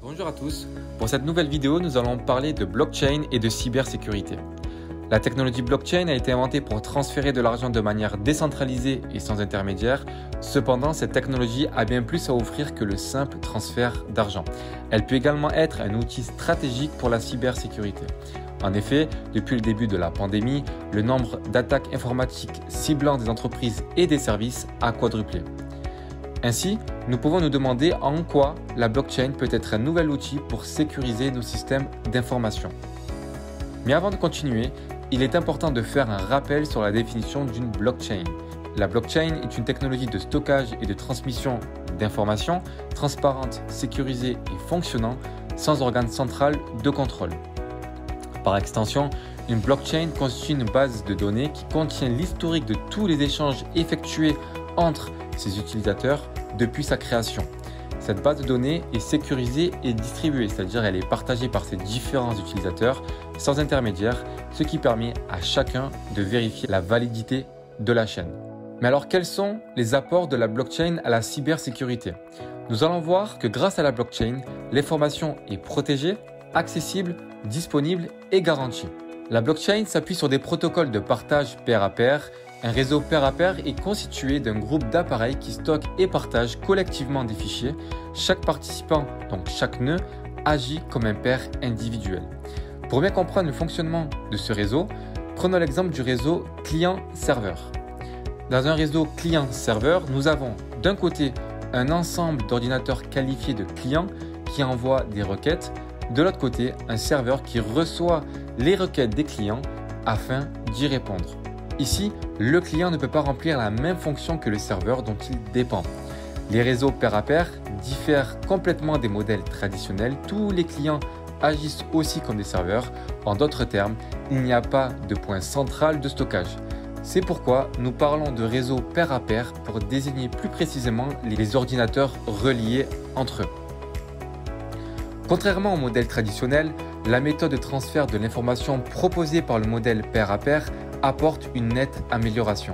Bonjour à tous, pour cette nouvelle vidéo, nous allons parler de blockchain et de cybersécurité. La technologie blockchain a été inventée pour transférer de l'argent de manière décentralisée et sans intermédiaire. Cependant, cette technologie a bien plus à offrir que le simple transfert d'argent. Elle peut également être un outil stratégique pour la cybersécurité. En effet, depuis le début de la pandémie, le nombre d'attaques informatiques ciblant des entreprises et des services a quadruplé. Ainsi, nous pouvons nous demander en quoi la blockchain peut être un nouvel outil pour sécuriser nos systèmes d'information. Mais avant de continuer, il est important de faire un rappel sur la définition d'une blockchain. La blockchain est une technologie de stockage et de transmission d'informations transparente, sécurisée et fonctionnant sans organe central de contrôle. Par extension, une blockchain constitue une base de données qui contient l'historique de tous les échanges effectués entre ses utilisateurs depuis sa création. Cette base de données est sécurisée et distribuée, c'est-à-dire elle est partagée par ses différents utilisateurs sans intermédiaire, ce qui permet à chacun de vérifier la validité de la chaîne. Mais alors quels sont les apports de la blockchain à la cybersécurité? Nous allons voir que grâce à la blockchain, l'information est protégée, accessible, disponible et garantie. La blockchain s'appuie sur des protocoles de partage pair à pair. Un réseau pair à pair est constitué d'un groupe d'appareils qui stockent et partagent collectivement des fichiers. Chaque participant, donc chaque nœud, agit comme un pair individuel. Pour bien comprendre le fonctionnement de ce réseau, prenons l'exemple du réseau client-serveur. Dans un réseau client-serveur, nous avons d'un côté un ensemble d'ordinateurs qualifiés de clients qui envoient des requêtes, de l'autre côté un serveur qui reçoit les requêtes des clients afin d'y répondre. Ici, le client ne peut pas remplir la même fonction que le serveur dont il dépend. Les réseaux pair à pair diffèrent complètement des modèles traditionnels. Tous les clients agissent aussi comme des serveurs. En d'autres termes, il n'y a pas de point central de stockage. C'est pourquoi nous parlons de réseaux pair à pair pour désigner plus précisément les ordinateurs reliés entre eux. Contrairement au modèle traditionnel, la méthode de transfert de l'information proposée par le modèle pair à pair apporte une nette amélioration.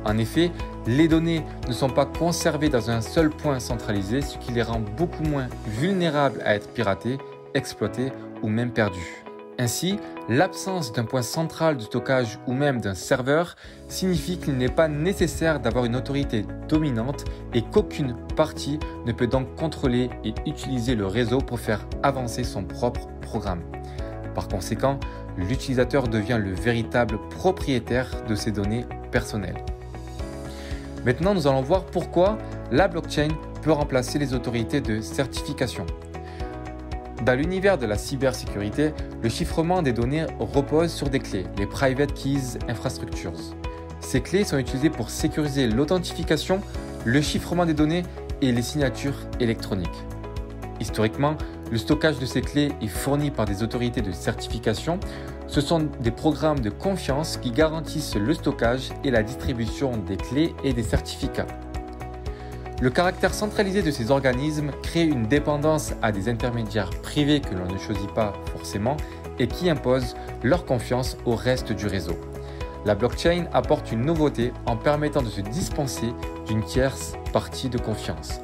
En effet, les données ne sont pas conservées dans un seul point centralisé, ce qui les rend beaucoup moins vulnérables à être piratées, exploitées ou même perdues. Ainsi, l'absence d'un point central de stockage ou même d'un serveur signifie qu'il n'est pas nécessaire d'avoir une autorité dominante et qu'aucune partie ne peut donc contrôler et utiliser le réseau pour faire avancer son propre programme. Par conséquent, l'utilisateur devient le véritable propriétaire de ses données personnelles. Maintenant, nous allons voir pourquoi la blockchain peut remplacer les autorités de certification. Dans l'univers de la cybersécurité, le chiffrement des données repose sur des clés, les Private Keys Infrastructures. Ces clés sont utilisées pour sécuriser l'authentification, le chiffrement des données et les signatures électroniques. Historiquement, le stockage de ces clés est fourni par des autorités de certification. Ce sont des programmes de confiance qui garantissent le stockage et la distribution des clés et des certificats. Le caractère centralisé de ces organismes crée une dépendance à des intermédiaires privés que l'on ne choisit pas forcément et qui imposent leur confiance au reste du réseau. La blockchain apporte une nouveauté en permettant de se dispenser d'une tierce partie de confiance.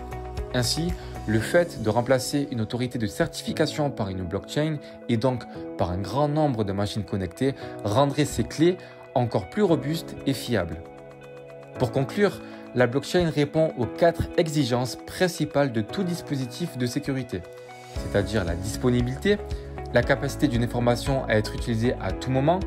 Ainsi, le fait de remplacer une autorité de certification par une blockchain et donc par un grand nombre de machines connectées rendrait ces clés encore plus robustes et fiables. Pour conclure, la blockchain répond aux 4 exigences principales de tout dispositif de sécurité, c'est-à-dire la disponibilité, la capacité d'une information à être utilisée à tout moment,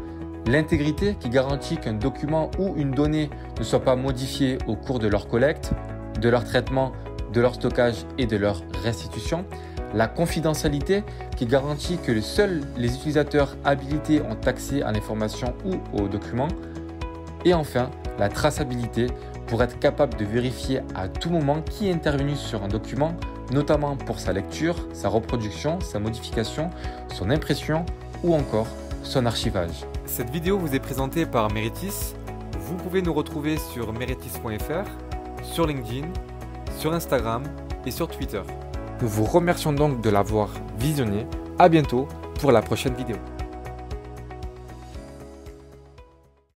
l'intégrité qui garantit qu'un document ou une donnée ne soit pas modifié au cours de leur collecte, de leur traitement, de leur stockage et de leur restitution, la confidentialité qui garantit que seuls les utilisateurs habilités ont accès à l'information ou aux documents, et enfin la traçabilité pour être capable de vérifier à tout moment qui est intervenu sur un document, notamment pour sa lecture, sa reproduction, sa modification, son impression ou encore son archivage. Cette vidéo vous est présentée par Meritis. Vous pouvez nous retrouver sur meritis.fr, sur LinkedIn, sur Instagram et sur Twitter. Nous vous remercions donc de l'avoir visionné. À bientôt pour la prochaine vidéo.